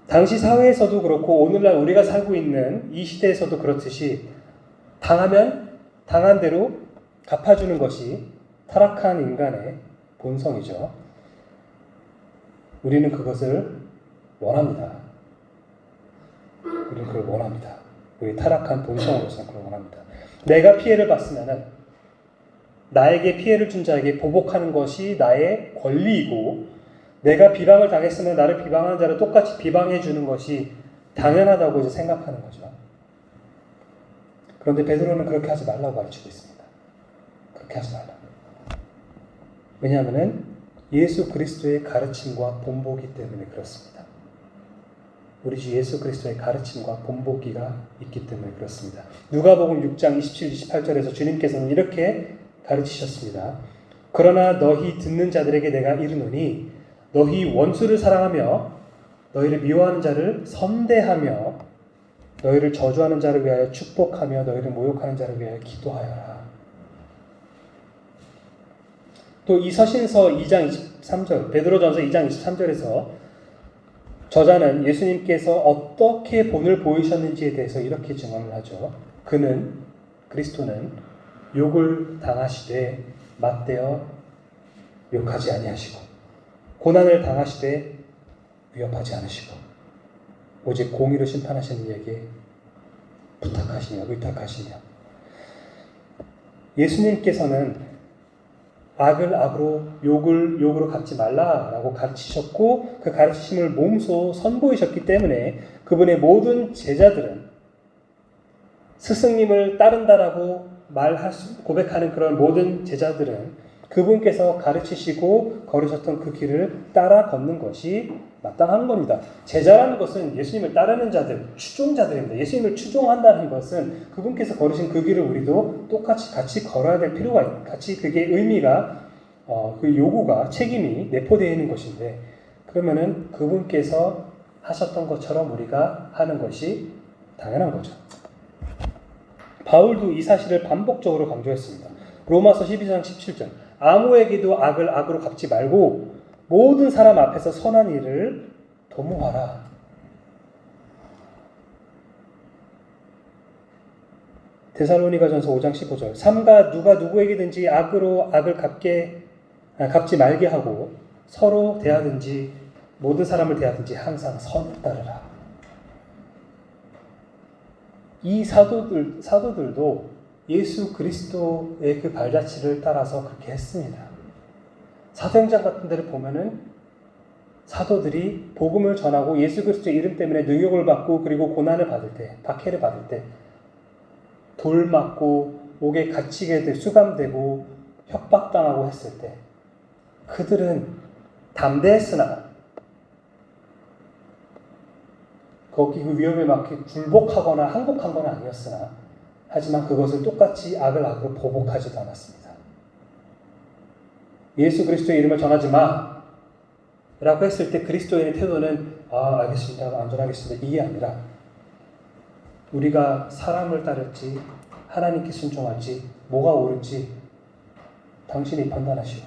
당시 사회에서도 그렇고 오늘날 우리가 살고 있는 이 시대에서도 그렇듯이 당하면 당한 대로 갚아주는 것이 타락한 인간의 본성이죠. 우리는 그것을 원합니다. 우리는 그걸 원합니다. 우리 타락한 본성으로서 그걸 원합니다. 내가 피해를 봤으면 나에게 피해를 준 자에게 보복하는 것이 나의 권리이고 내가 비방을 당했으면 나를 비방하는 자를 똑같이 비방해 주는 것이 당연하다고 이제 생각하는 거죠. 그런데 베드로는 그렇게 하지 말라고 가르치고 있습니다. 그렇게 하지 말라. 왜냐하면 예수 그리스도의 가르침과 본보기 때문에 그렇습니다. 우리 주 예수 그리스도의 가르침과 본보기가 있기 때문에 그렇습니다. 누가복음 6장 27, 28절에서 주님께서는 이렇게 가르치셨습니다. 그러나 너희 듣는 자들에게 내가 이르노니 너희 원수를 사랑하며 너희를 미워하는 자를 선대하며 너희를 저주하는 자를 위하여 축복하며 너희를 모욕하는 자를 위하여 기도하여라. 또 이 서신서 2장 23절 베드로전서 2장 23절에서 저자는 예수님께서 어떻게 본을 보이셨는지에 대해서 이렇게 증언을 하죠. 그리스도는 욕을 당하시되 맞대어 욕하지 아니하시고 고난을 당하시되 위협하지 않으시고 오직 공의로 심판하시는 이에게 의탁하시며 예수님께서는 악을 악으로 욕을 욕으로 갚지 말라라고 가르치셨고 그 가르치심을 몸소 선보이셨기 때문에 그분의 모든 제자들은 스승님을 따른다라고 고백하는 그런 모든 제자들은 그분께서 가르치시고 걸으셨던 그 길을 따라 걷는 것이 마땅한 겁니다. 제자라는 것은 예수님을 따르는 자들, 추종자들입니다. 예수님을 추종한다는 것은 그분께서 걸으신 그 길을 우리도 똑같이 같이 걸어야 될 필요가 있고 같이 그게 의미가 그 요구가 책임이 내포되어 있는 것인데 그러면은 그분께서 하셨던 것처럼 우리가 하는 것이 당연한 거죠. 바울도 이 사실을 반복적으로 강조했습니다. 로마서 12장 17절 아무에게도 악을 악으로 갚지 말고 모든 사람 앞에서 선한 일을 도모하라. 데살로니가전서 5장 15절 삼가 누가 누구에게든지 악으로 악을 갚지 말게 하고 서로 대하든지 모든 사람을 대하든지 항상 선을 따르라. 이 사도들도 예수 그리스도의 그 발자취를 따라서 그렇게 했습니다. 사도행전 같은 데를 보면은 사도들이 복음을 전하고 예수 그리스도의 이름 때문에 능욕을 받고 그리고 고난을 받을 때, 박해를 받을 때, 돌 맞고 옥에 갇히게 돼 수감되고 협박당하고 했을 때 그들은 담대했으나 거기 그 위험에 맞게 굴복하거나 항복한 건 아니었으나 하지만 그것을 똑같이 악을 악으로 보복하지도 않았습니다. 예수 그리스도의 이름을 전하지 마 라고 했을 때 그리스도인의 태도는 알겠습니다. 안전하겠습니다. 이게 아니라 우리가 사람을 따를지 하나님께 순종할지 뭐가 옳은지 당신이 판단하시오.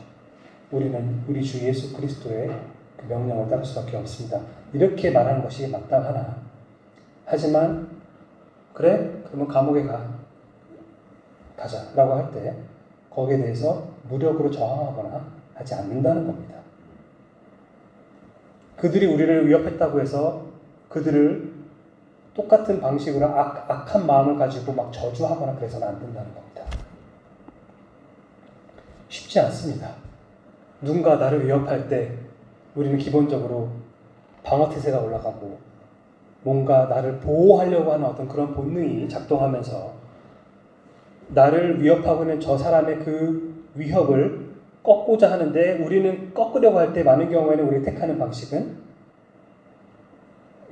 우리는 우리 주 예수 그리스도의 그 명령을 따를 수밖에 없습니다. 이렇게 말하는 것이 마땅하나 하지만 그래? 그러면 감옥에 가자라고 할 때 거기에 대해서 무력으로 저항하거나 하지 않는다는 겁니다. 그들이 우리를 위협했다고 해서 그들을 똑같은 방식으로 악한 마음을 가지고 막 저주하거나 그래서는 안 된다는 겁니다. 쉽지 않습니다. 누군가 나를 위협할 때 우리는 기본적으로 방어태세가 올라가고 뭔가 나를 보호하려고 하는 어떤 그런 본능이 작동하면서 나를 위협하고 있는 저 사람의 그 위협을 꺾고자 하는데 우리는 꺾으려고 할 때 많은 경우에는 우리가 택하는 방식은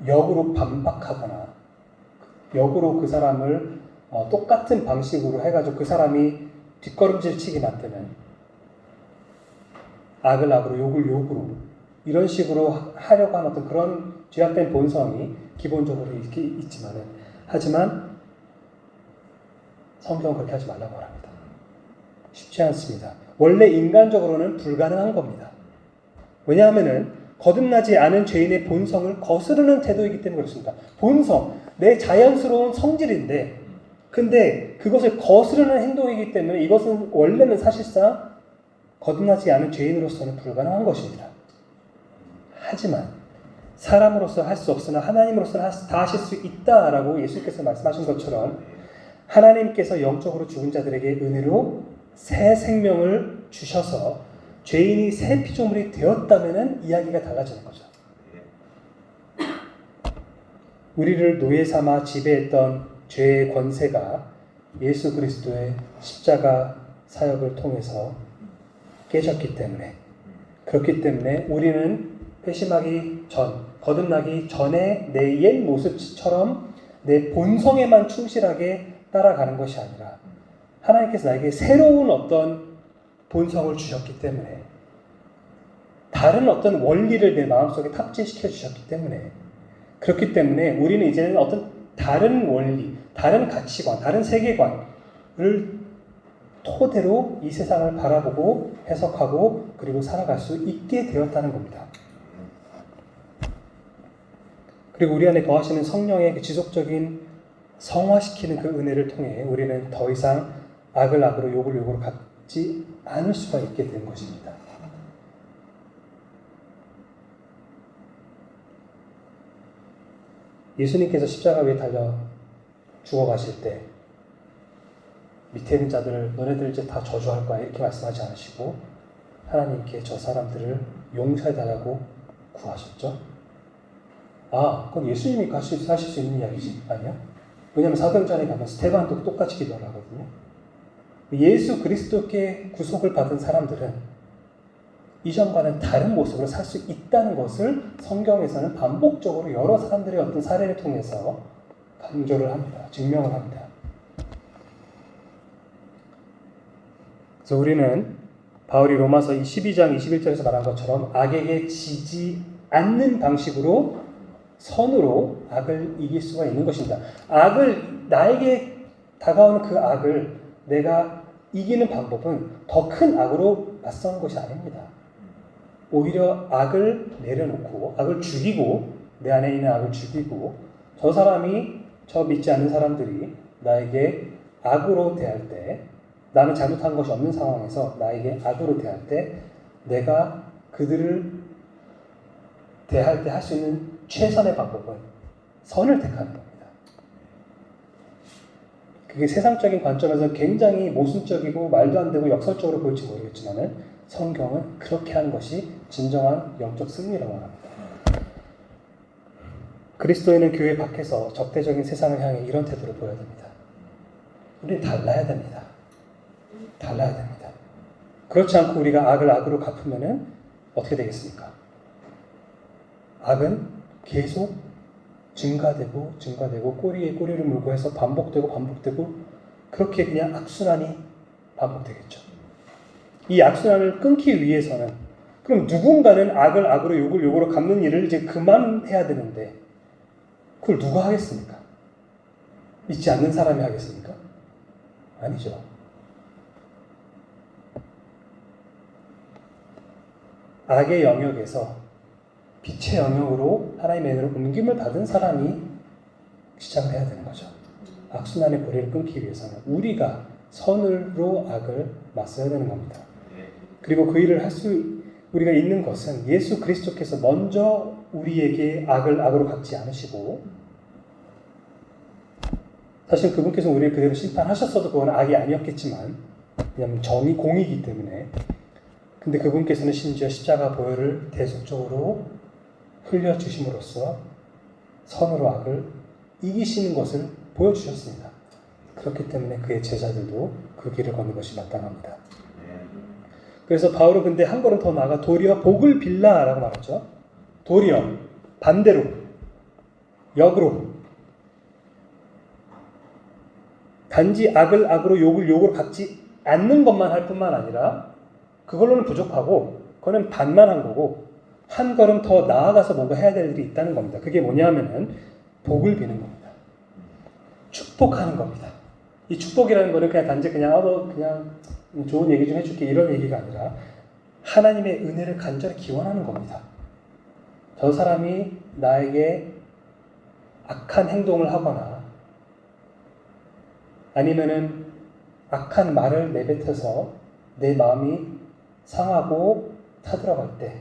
역으로 반박하거나 역으로 그 사람을 똑같은 방식으로 해가지고 그 사람이 뒷걸음질 치게 만드는 악을 악으로 욕을 욕으로 이런 식으로 하려고 하는 어떤 그런 죄악된 본성이 기본적으로 있지만은 하지만 성경은 그렇게 하지 말라고 합니다. 쉽지 않습니다. 원래 인간적으로는 불가능한 겁니다. 왜냐하면은 거듭나지 않은 죄인의 본성을 거스르는 태도이기 때문에 그렇습니다. 본성, 내 자연스러운 성질인데 근데 그것을 거스르는 행동이기 때문에 이것은 원래는 사실상 거듭나지 않은 죄인으로서는 불가능한 것입니다. 하지만 사람으로서 할 수 없으나 하나님으로서는 다 하실 수 있다라고 예수께서 말씀하신 것처럼 하나님께서 영적으로 죽은 자들에게 은혜로 새 생명을 주셔서 죄인이 새 피조물이 되었다면 이야기가 달라지는 거죠. 우리를 노예 삼아 지배했던 죄의 권세가 예수 그리스도의 십자가 사역을 통해서 깨졌기 때문에 그렇기 때문에 우리는 회심하기 전, 거듭나기 전에 내 옛 모습처럼 내 본성에만 충실하게 따라가는 것이 아니라 하나님께서 나에게 새로운 어떤 본성을 주셨기 때문에 다른 어떤 원리를 내 마음속에 탑재시켜 주셨기 때문에 그렇기 때문에 우리는 이제는 어떤 다른 원리, 다른 가치관, 다른 세계관을 토대로 이 세상을 바라보고 해석하고 그리고 살아갈 수 있게 되었다는 겁니다. 그리고 우리 안에 거하시는 성령의 그 지속적인 성화시키는 그 은혜를 통해 우리는 더 이상 악을 악으로 욕을 욕으로 갚지 않을 수가 있게 된 것입니다. 예수님께서 십자가 위에 달려 죽어가실 때 밑에 있는 자들을 너네들 이제 다 저주할 거야 이렇게 말씀하지 않으시고 하나님께 저 사람들을 용서해달라고 구하셨죠. 그건 예수님이 하실 수 있는 이야기지 아니야? 왜냐하면 사도행전에 가면 스테반도 똑같이 기도를 하거든요. 예수 그리스도께 구속을 받은 사람들은 이전과는 다른 모습으로 살 수 있다는 것을 성경에서는 반복적으로 여러 사람들의 어떤 사례를 통해서 강조를 합니다. 증명을 합니다. 그래서 우리는 바울이 로마서 12장 21절에서 말한 것처럼 악에게 지지 않는 방식으로 선으로 악을 이길 수가 있는 것입니다. 나에게 다가오는 그 악을 내가 이기는 방법은 더 큰 악으로 맞서는 것이 아닙니다. 오히려 악을 내려놓고 악을 죽이고 내 안에 있는 악을 죽이고 저 믿지 않는 사람들이 나에게 악으로 대할 때 나는 잘못한 것이 없는 상황에서 나에게 악으로 대할 때 내가 그들을 대할 때 할 수 있는 최선의 방법은 선을 택하는 겁니다. 그게 세상적인 관점에서 굉장히 모순적이고 말도 안 되고 역설적으로 보일지 모르겠지만은 성경은 그렇게 하는 것이 진정한 영적 승리라고 합니다. 그리스도인은 교회 밖에서 적대적인 세상을 향해 이런 태도를 보여야 됩니다. 우리는 달라야 됩니다. 달라야 됩니다. 그렇지 않고 우리가 악을 악으로 갚으면은 어떻게 되겠습니까? 악은 계속 증가되고 꼬리에 꼬리를 물고 해서 반복되고 그렇게 그냥 악순환이 반복되겠죠. 이 악순환을 끊기 위해서는 그럼 누군가는 악을 악으로 욕을 욕으로 갚는 일을 이제 그만해야 되는데 그걸 누가 하겠습니까? 믿지 않는 사람이 하겠습니까? 아니죠. 악의 영역에서 빛의 영역으로 하나님의 은혜로 옮김을 받은 사람이 시작을 해야 되는 거죠. 악순환의 고리를 끊기 위해서는 우리가 선으로 악을 맞서야 되는 겁니다. 그리고 그 일을 할 수 우리가 있는 것은 예수 그리스도께서 먼저 우리에게 악을 악으로 갚지 않으시고 사실 그분께서 우리를 그대로 심판하셨어도 그건 악이 아니었겠지만 왜냐하면 정의 공이기 때문에 근데 그분께서는 심지어 십자가 보혈을 대속적으로 흘려주심으로써 선으로 악을 이기시는 것을 보여주셨습니다. 그렇기 때문에 그의 제자들도 그 길을 걷는 것이 마땅합니다. 그래서 바울은 근데 한 걸음 더 나아가 도리어 복을 빌라라고 말하죠. 도리어 반대로 역으로 단지 악을 악으로 욕을 욕으로 갚지 않는 것만 할 뿐만 아니라 그걸로는 부족하고 그거는 반만한 거고 한 걸음 더 나아가서 뭔가 해야 될 일이 있다는 겁니다. 그게 뭐냐면은 복을 비는 겁니다. 축복하는 겁니다. 이 축복이라는 거는 그냥 단지 그냥 좋은 얘기 좀 해줄게 이런 얘기가 아니라 하나님의 은혜를 간절히 기원하는 겁니다. 저 사람이 나에게 악한 행동을 하거나 아니면은 악한 말을 내뱉어서 내 마음이 상하고 타들어갈 때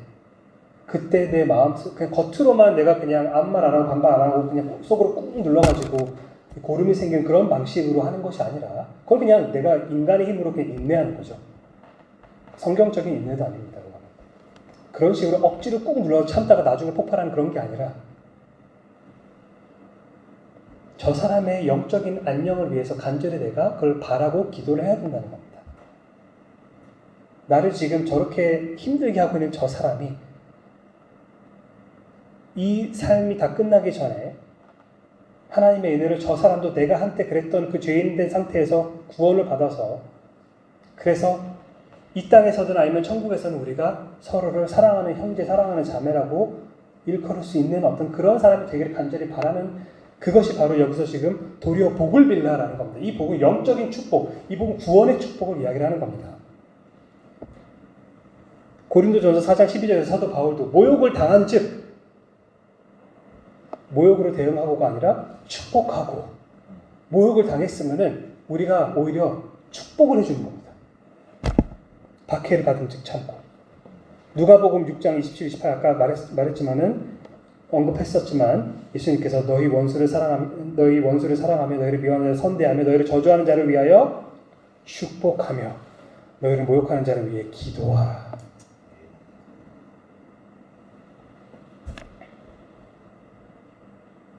그때 내 마음 그냥 겉으로만 내가 그냥 아무 말 안 하고 반박 안 하고 그냥 속으로 꾹 눌러가지고 고름이 생긴 그런 방식으로 하는 것이 아니라 그걸 그냥 내가 인간의 힘으로 그냥 인내하는 거죠. 성경적인 인내도 아닙니다. 그런 식으로 억지로 꾹 눌러 참다가 나중에 폭발하는 그런 게 아니라 저 사람의 영적인 안녕을 위해서 간절히 내가 그걸 바라고 기도를 해야 된다는 겁니다. 나를 지금 저렇게 힘들게 하고 있는 저 사람이 이 삶이 다 끝나기 전에 하나님의 은혜로 저 사람도 내가 한때 그랬던 그 죄인된 상태에서 구원을 받아서 그래서 이 땅에서든 아니면 천국에서는 우리가 서로를 사랑하는 형제, 사랑하는 자매라고 일컬을 수 있는 어떤 그런 사람이 되기를 간절히 바라는 그것이 바로 여기서 지금 도리어 복을 빌라라는 겁니다. 이 복은 영적인 축복, 이 복은 구원의 축복을 이야기를 하는 겁니다. 고린도전서 4장 12절에서 사도 바울도 모욕을 당한 즉 모욕으로 대응하고가 아니라 축복하고 모욕을 당했으면은 우리가 오히려 축복을 해주는 겁니다. 박해를 받은 즉 참고 누가복음 6장 27, 28 아까 말했지만은 언급했었지만 예수님께서 너희 원수를 사랑하며 너희를 미워하는 자를 선대하며 너희를 저주하는 자를 위하여 축복하며 너희를 모욕하는 자를 위해 기도하라.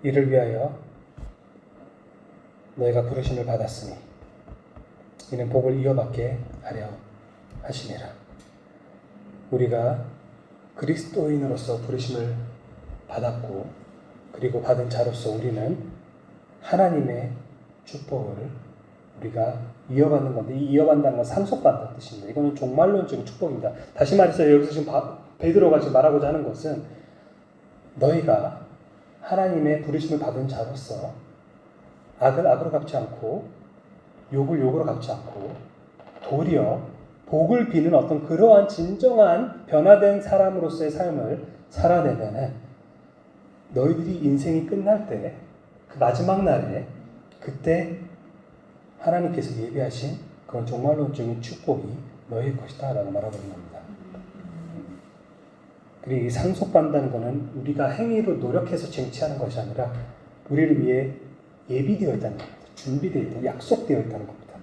이를 위하여 너희가 부르심을 받았으니 이는 복을 이어받게 하려 하시니라. 우리가 그리스도인으로서 부르심을 받았고 그리고 받은 자로서 우리는 하나님의 축복을 우리가 이어받는 건데 이 이어받는다는 건 상속받는 뜻입니다. 이거는 종말론적인 축복입니다. 다시 말해서 여기서 지금 베드로가 지금 말하고자 하는 것은 너희가 하나님의 부르심을 받은 자로서 악을 악으로 갚지 않고 욕을 욕으로 갚지 않고 도리어 복을 비는 어떤 그러한 진정한 변화된 사람으로서의 삶을 살아내면은 너희들이 인생이 끝날 때 그 마지막 날에 그때 하나님께서 예비하신 그런 종말론적인 축복이 너희의 것이다 라고 말하고 있는 겁니다. 그리고 이 상속받는다는 것은 우리가 행위로 노력해서 쟁취하는 것이 아니라 우리를 위해 예비되어 있다는 겁니다. 준비되어 있다, 약속되어 있다는 겁니다.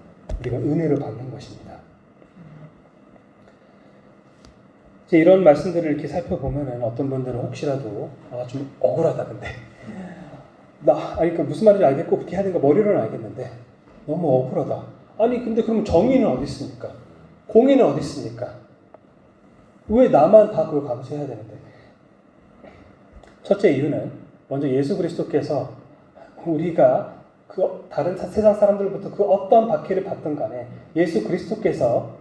우리가 은혜를 받는 것입니다. 이제 이런 말씀들을 이렇게 살펴보면은 어떤 분들은 혹시라도 좀 억울하다 근데 아니 그 무슨 말인지 알겠고 그렇게 하는 거 머리로는 알겠는데 너무 억울하다. 아니 근데 그럼 정의는 어디 있습니까? 공의는 어디 있습니까? 왜 나만 다 그걸 감수해야 되는데? 첫째 이유는 먼저 예수 그리스도께서 우리가 그 다른 세상 사람들부터 그 어떤 박해를 받든 간에 예수 그리스도께서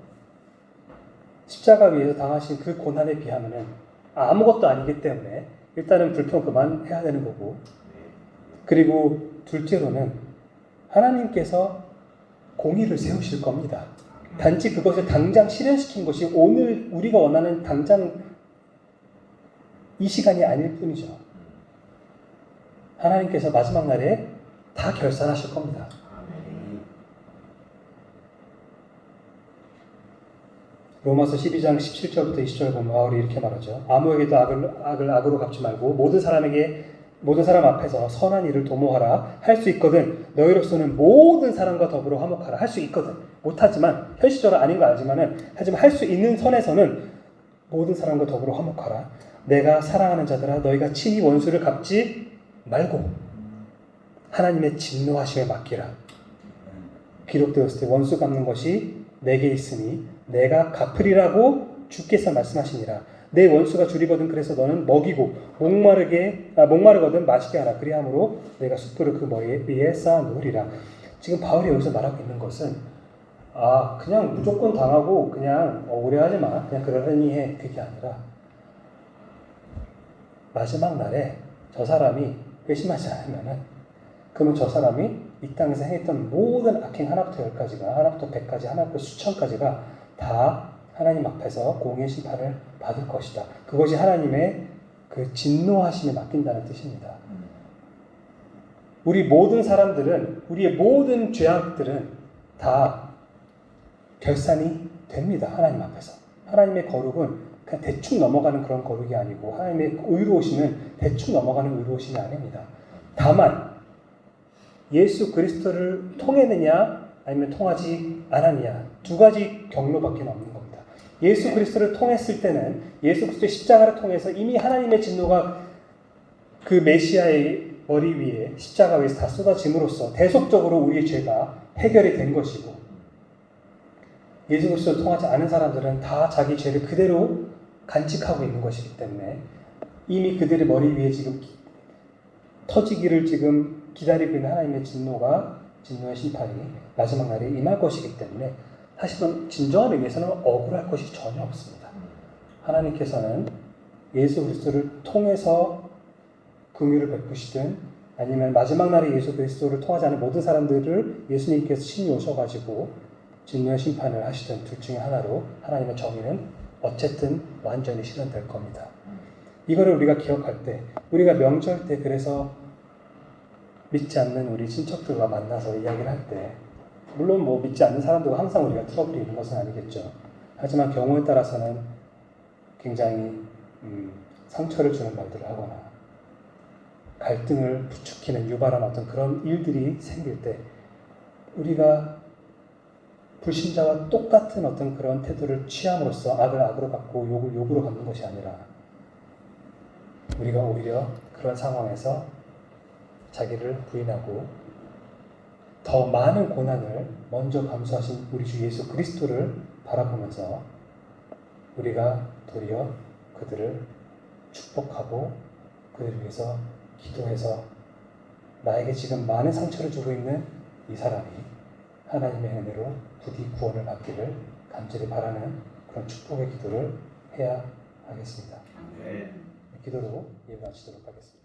십자가 위에서 당하신 그 고난에 비하면은 아무것도 아니기 때문에 일단은 불평 그만해야 되는 거고, 그리고 둘째로는 하나님께서 공의를 세우실 겁니다. 단지 그것을 당장 실현시킨 것이 오늘 우리가 원하는 당장 이 시간이 아닐 뿐이죠. 하나님께서 마지막 날에 다 결산하실 겁니다. 로마서 12장 17절부터 20절 보면 바울이 이렇게 말하죠. 아무에게도 악을 악으로 갚지 말고 모든 사람 앞에서 선한 일을 도모하라. 할 수 있거든. 너희로서는 모든 사람과 더불어 화목하라. 할 수 있거든. 못하지만 현실적으로 아닌 거 알지만은 하지만 할 수 있는 선에서는 모든 사람과 더불어 화목하라. 내가 사랑하는 자들아 너희가 친히 원수를 갚지 말고 하나님의 진노하심에 맡기라. 기록되었을 때 원수 갚는 것이 내게 있으니 내가 갚으리라고 주께서 말씀하시니라. 내 원수가 줄이거든 그래서 너는 먹이고 목마르거든 마시게 하라. 그리함으로 내가 숯불을 그 머리 위에 쌓아 놓으리라. 지금 바울이 여기서 말하고 있는 것은 그냥 무조건 당하고 그냥 억울해하지 마. 그냥 그러려니 해. 그게 아니라 마지막 날에 저 사람이 회심하지 않으면은 그러면 저 사람이 이 땅에서 행했던 모든 악행 하나부터 10가지가 하나부터 100까지 하나부터 수천까지가 다 하나님 앞에서 공의 심판을 받을 것이다. 그것이 하나님의 그 진노하심에 맡긴다는 뜻입니다. 우리 모든 사람들은 우리의 모든 죄악들은 다 결산이 됩니다. 하나님 앞에서. 하나님의 거룩은 그냥 대충 넘어가는 그런 거룩이 아니고 하나님의 의로우심은 대충 넘어가는 의로우심이 아닙니다. 다만 예수 그리스도를 통했느냐 아니면 통하지 않았느냐 두 가지 경로밖에 없는 겁니다. 예수 그리스도를 통했을 때는 예수 그리스도의 십자가를 통해서 이미 하나님의 진노가 그 메시아의 머리 위에 십자가 위에서 다 쏟아짐으로써 대속적으로 우리의 죄가 해결이 된 것이고, 예수 그리스도를 통하지 않은 사람들은 다 자기 죄를 그대로 간직하고 있는 것이기 때문에 이미 그들의 머리 위에 지금 터지기를 지금 기다리고 있는 하나님의 진노의 심판이 마지막 날에 임할 것이기 때문에 사실은 진정한 의미에서는 억울할 것이 전혀 없습니다. 하나님께서는 예수 그리스도를 통해서 긍휼을 베푸시든 아니면 마지막 날에 예수 그리스도를 통하지 않은 모든 사람들을 예수님께서 친히 오셔가지고 진노의 심판을 하시든 둘 중에 하나로 하나님의 정의는 어쨌든 완전히 실현될 겁니다. 이거를 우리가 기억할 때, 우리가 명절 때 그래서 믿지 않는 우리 친척들과 만나서 이야기를 할 때, 물론 믿지 않는 사람들과 항상 우리가 트러블이 있는 것은 아니겠죠. 하지만 경우에 따라서는 굉장히 상처를 주는 말들을 하거나 갈등을 부추기는 유발한 어떤 그런 일들이 생길 때 우리가 불신자와 똑같은 어떤 그런 태도를 취함으로써 악을 악으로 갚고 욕을 욕으로 갚는 것이 아니라 우리가 오히려 그런 상황에서 자기를 부인하고 더 많은 고난을 먼저 감수하신 우리 주 예수 그리스도를 바라보면서 우리가 도리어 그들을 축복하고 그들을 위해서 기도해서 나에게 지금 많은 상처를 주고 있는 이 사람이 하나님의 은혜로 부디 구원을 받기를 간절히 바라는 그런 축복의 기도를 해야 하겠습니다. 기도로 예배 마치도록 하겠습니다.